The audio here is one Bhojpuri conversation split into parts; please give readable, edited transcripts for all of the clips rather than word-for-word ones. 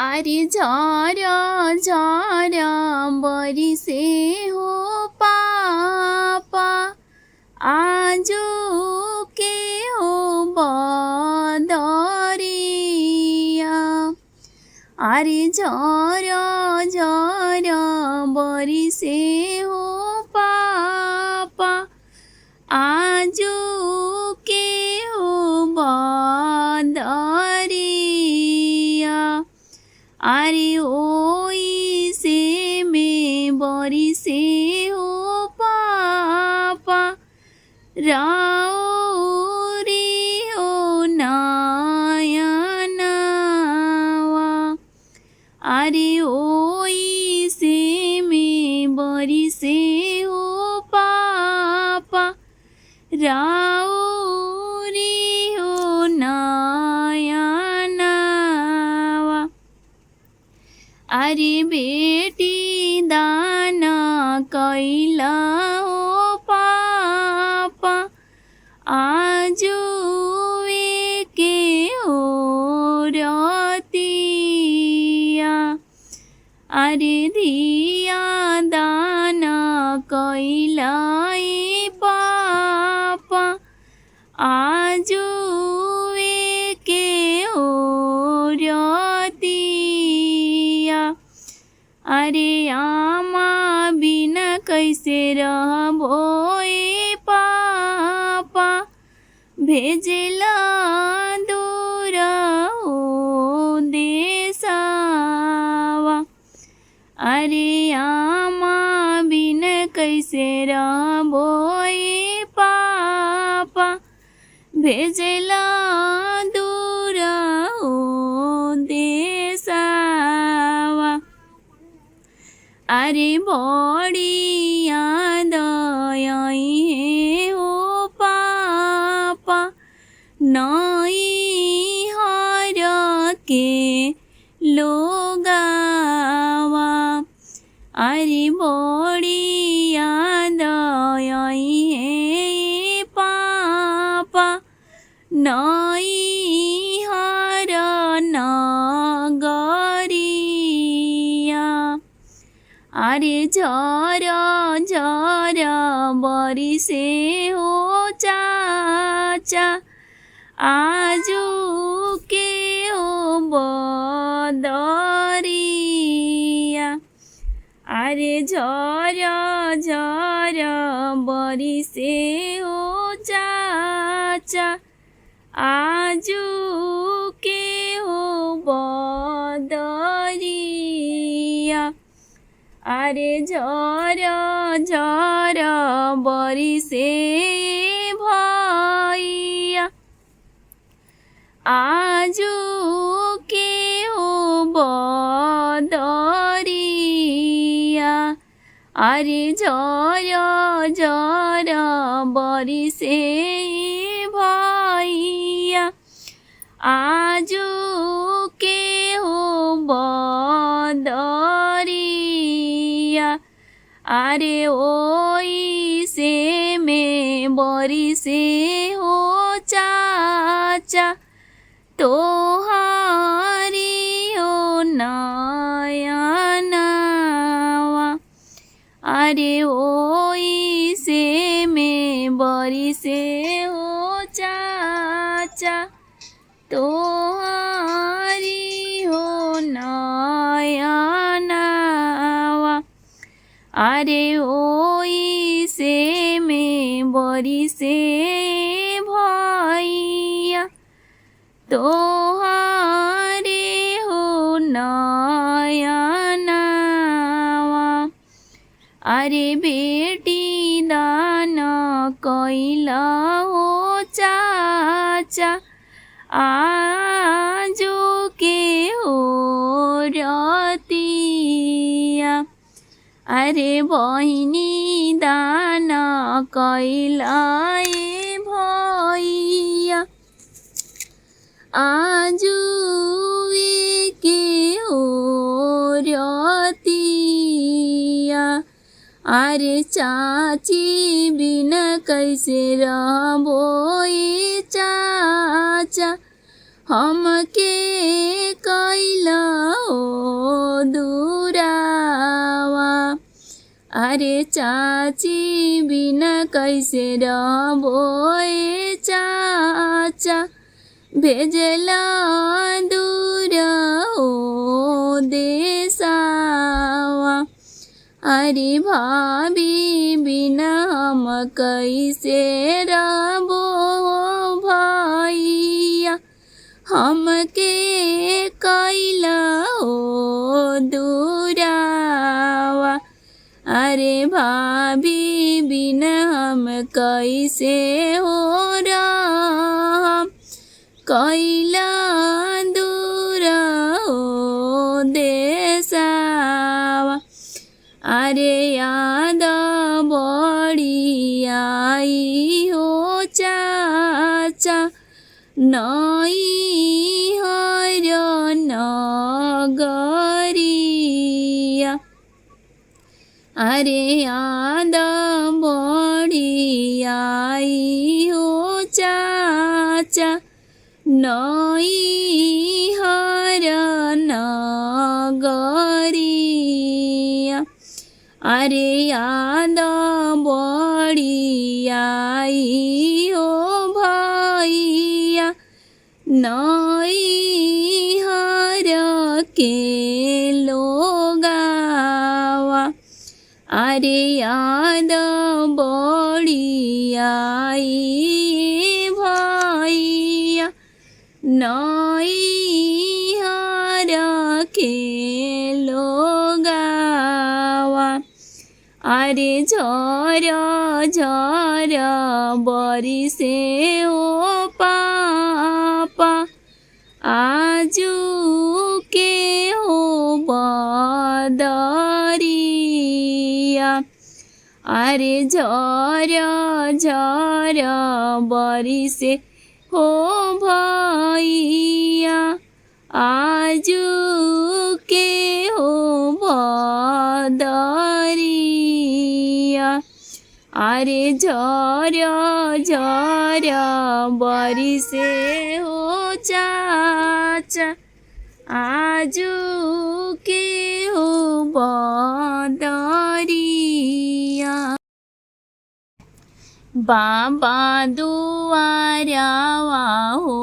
अरे झरा झरा बरिसे हो पापा आज के हो बदरिया। अरे झरा झरा बरिसे हो पापा आज के हो बदरिया। अरे ओई से में बरिसे हो पापा राउरी हो नयनवा। अरे ओई से में बरिसे हो पापा राउरी हो नयनवा। अरे बेटी दाना कैला हो पापा आज के हो रतिया। अरे धिया दाना कैला पापा आज के हो रतिया। अरे आमा बिना कैसे रहबो ए पापा भेजला दूर हो देशवा। अरे आमा बिना कैसे रहबो ए पापा भेजला दूर हो देशवा। अरे बड़ी याद आई हो पापा नई हर के लोगावा। अरे बड़ी याद आई पापा नई हर नगरिया। अरे झरा झरा बरिसे हो चाचा आज के हो बदरिया। अरे झरा झरा बरिसे हो चाचा आज के हो बदरिया। अरे झरा झरा बरिसे भैया आज के हो बदरिया। अरे झरा झरा बरिसे भैया आज के हो बदरिया। अरे ओई से में बरिसे हो चाचा तोहारी हो नयनवा। अरे ओई से में बरिसे हो चाचा तोहारी हो नयनवा। अरे ओई से में बरिसे भैया तोहारे हो नयनवा। अरे बेटी दाना कैला हो चाचा आज के हो रतिया। अरे बहिनी दाना कैला भैया आज के हो रतिया। अरे चाची बिना कैसे रहबो ए चाचा हमके कैला हो अरे चाची बिना कैसे रहबो ए चाचा, भेजला दूर हो देसावा। अरे भाभी बिना हम कैसे रहबो भैया, हमके कैला हो दूरावा। अरे भाभी बिना हम कैसे हो राम, कैला दूर हो देसावा। अरे याद बड़ी आई हो चाचा, नई हर नगरिया। अरे याद बड़ी आई हो चाचा, नई हर नगरिया। अरे याद बड़ी आई हो भैया, नई हर के लोगावा। अरे याद बड़ी आई भैया, नई हर के लोगावा। अरे झर झर बरिसे ओ पापा, आजू के हो बदरिया। अरे झर झर बरिसे हो भैया, आजू के हो बदरिया। अरे झर झर बरिसे हो चाचा, आजू के हो बदरिया। बाबा दुआरावा हो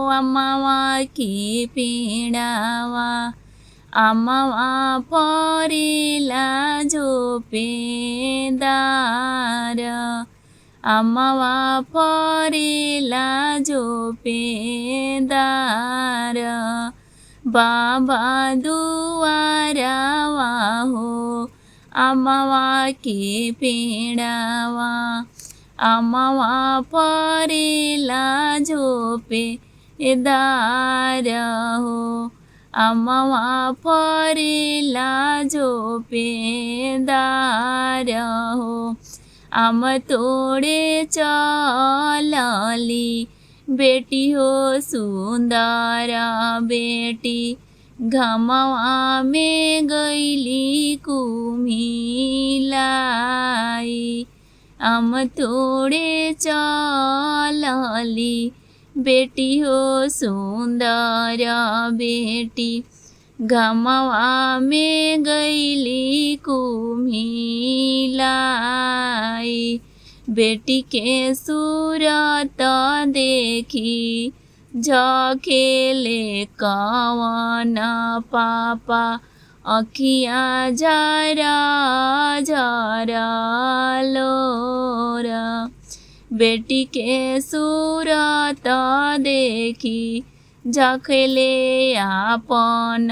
अम्मावा की पीड़ावा, अम्मावा परेला झोपेदार, अम्मावा परेला झोपेदार। बाबा दुआरावा हो अम्मावा की पीड़ावा, अम्मावा परेला झोपेदार हो, अम्मावा परेला झोपेदार हो। आम तोड़े चलली बेटी हो सुंदर बेटी, घमवा में गईली कुम्हिलाई। आम तोड़े चलली बेटी हो सुंदर बेटी, घमवा में गईली कुम्हिलाई। बेटी के सूरत देखी झखेले कवन पापा, अखिया झरा झरा लोरा। बेटी के सूरत देखी झखेले आपन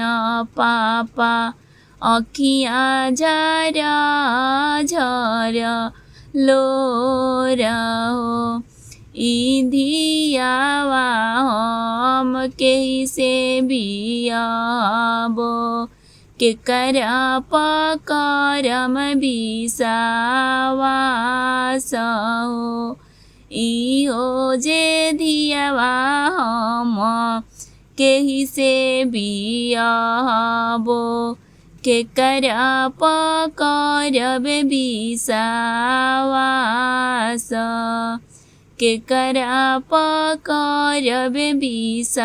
पापा, अखिया झरा झरा लोरा हो। धियावा हम कैसे बियाबो, केकरा पकरम विश्वास हो। इहो जे धियावा हम कैसे बियाबो, केकरा पकरब विश्वास, केकरा पकरब विश्वास।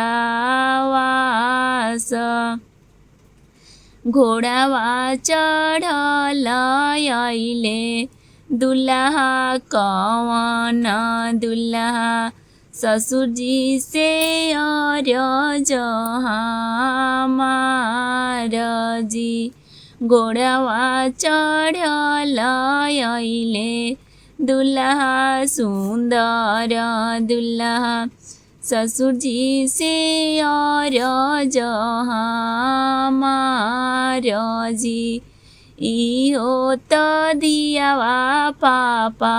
घोडावा चढल अहिले दुल्हा कवन दुल्हा ससुरजी से और जहाँ महाराजी घोडावा चढल अहिले दुल्हा सुन्दर दुल्हा ससुरजी से और जहाँ महाराजी इहो त दियावा पापा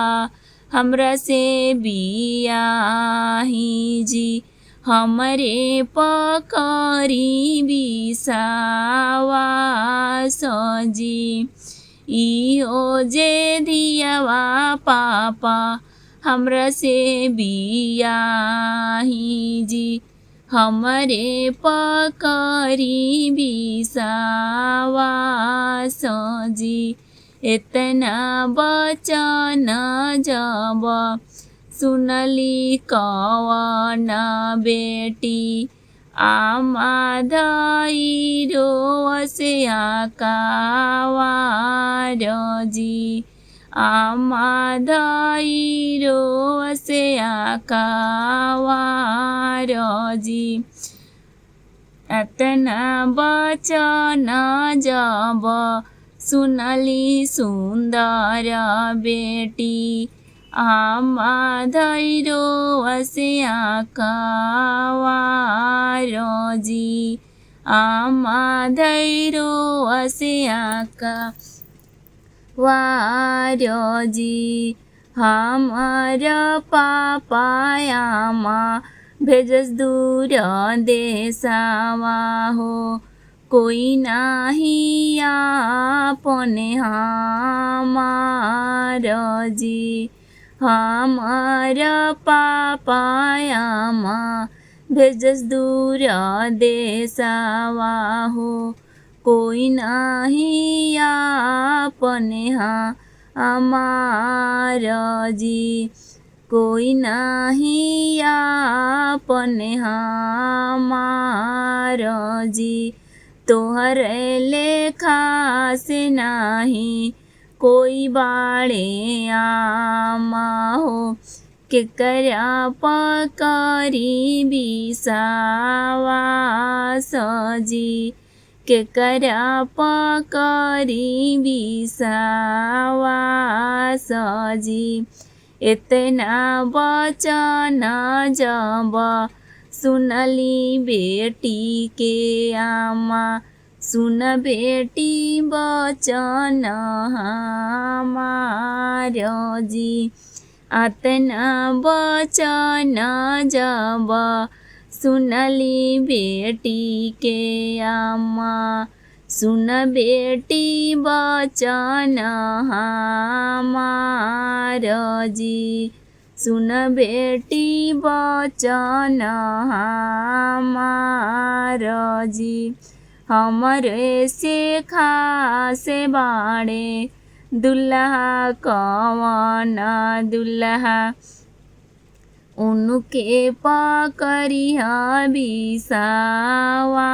हमरा से बियाही जी हमरे पकरी बिसावा सजी इहो जे दियावा पापा हमरा से बियाही जी हमरे पकरी बिसावा सजी इतना बचन जब सुनली कवन बेटी आमा धई रोवसे आकावारजी आमा धई रोवसे आकावारजी इतना बचन जब सुनली सुन्दर बेटी आमा धई रोवसे आकावारजी आमा धई रोवसे आकावारजी हमर पापा आमा भेजस दूर देशवा हो कोई नाही आपने हमारजी हमर पापा आमा भेजस दूर देशवा हो कोई नाही आपने हमारजी कोई नाही आपने हमारजी तोहर लेखा से नाही कोई बाड़े आमा हो केकरा पकरी बिसावा सजी केकरा पकरी बिसावा सजी इतना बचन जब सुनली बेटी के आमा सुन बेटी बचन हमारजी अतना बचन जब सुनली बेटी के आमा सुन बेटी बचन हमारजी सुन बेटी बचन हमारजी हमरे से खासे बाड़े दुल्हा कवन दुल्हा उनके पकरिया बिसावा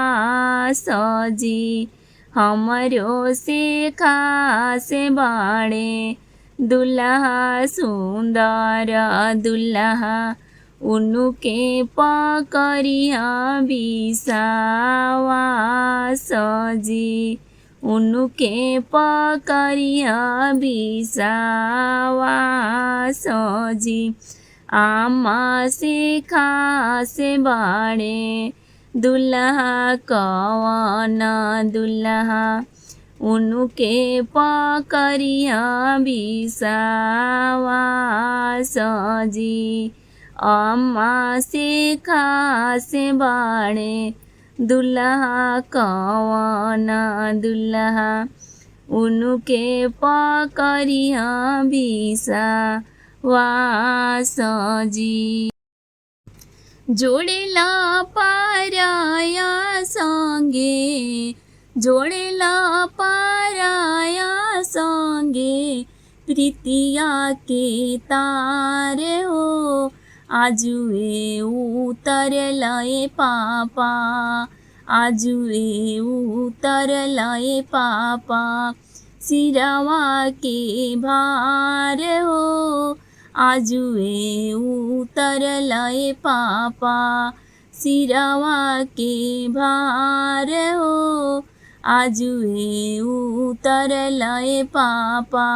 सजी हमरो से खासे बाड़े दुल्हा सुन्दर दुल्हा उनके पकरिया बिसावा सजी उनके पकरिया बिसावा सजी आमा से खासे बाड़े दुल्हा कवन दुल्हा उनके पकरिया बिसावा सजी आमा से खासे बाड़े दुल्हा कवन दुल्हा उनके पकरिया बिसावा सजी जोडेला पाराया सँगे जोडेला पाराया सँगे प्रीतिया के तार हो आजुए उतरलए पापा आजुए उतरलाए पापा सिरवा के भार हो आजुए उतरलाए पापा सिरवा के भार हो आजुए उतरलाए पापा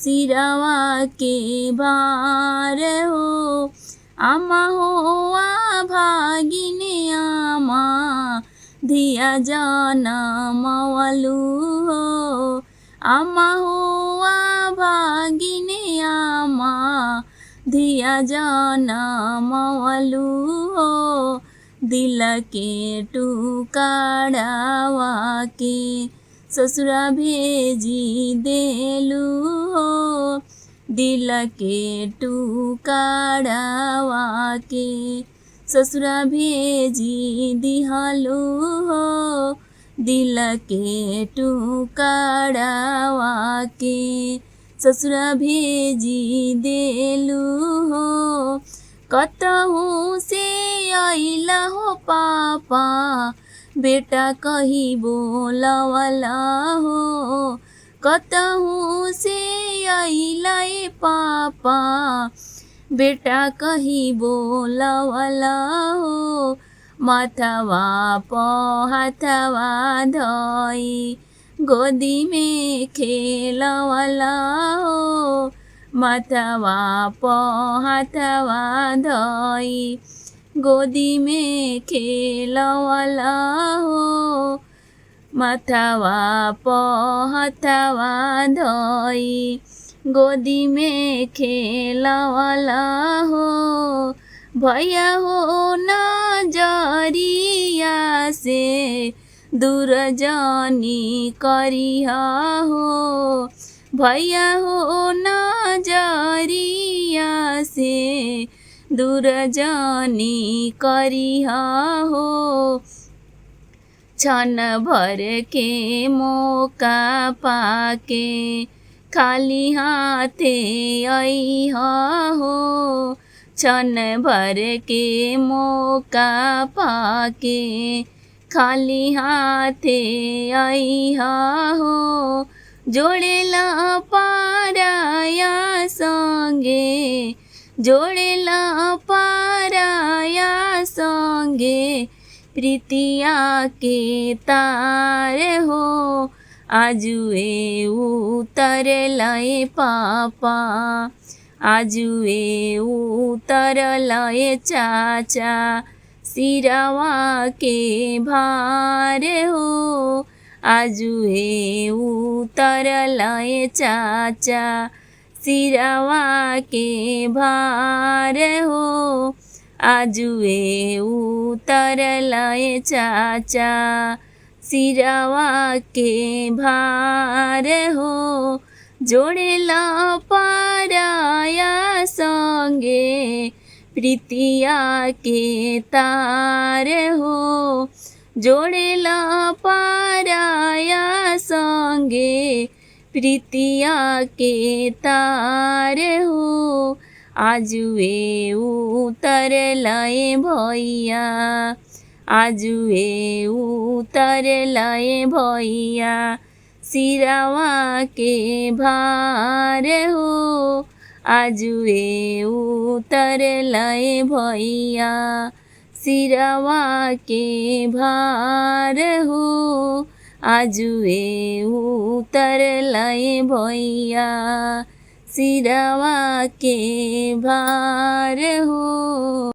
सिरवा के भार हो आमा हो आ भागिने आमा धिया जनमवलु हो आमा हो आ भागिने आमा धिया जनमवलु हो दिल के टुकड़ावा के ससुरा भेजी देलु हो दिल के टुकड़ावा के ससुरा भेजी दिहलु हो दिल के टुकड़ावा के ससुरा भेजी देलु हो कतहु से आइला हो पापा बेटा कही बोलवला हो कतहु से आइला ए पापा बेटा कही बोलवला हो माथवा प हाथवा धई गोदी में खेलवला हो माथवा प हाथवा धई गोदी में खेलवला हो माथवा प हाथवा धई गोदी में खेलवला हो भैया हो नजरिया से दूर जानी करिहा हो भैया हो नजरिया से दूर जानी करिहा हो क्षण भर के मौका पाके खाली हाथे आइहा हो क्षण भर के मौका पाके खाली हाथे आइहा हो जोड़ेला पाराया संगे जोड़ेला पाराया संगे प्रीतिया के तार हो आजुए उतरलाए पापा आजुए उतरलाए चाचा सिरवा के भार हो आजुए उतरलाए चाचा सिरवा के भार हो आजुए उतरलाए चाचा सिरवा के भार हो जोड़ेला पाराया संगे प्रीतिया के तार हो जोड़ेला पाराया संगे प्रीतिया के तार हो आजुए उतरलाए भैया आजुए उतरलाए भैया सिरवा के भार हो आजुए उतरलाए भैया सिरवा के भार हो आजुए उतरलाए भैया सिरवा के भार हो।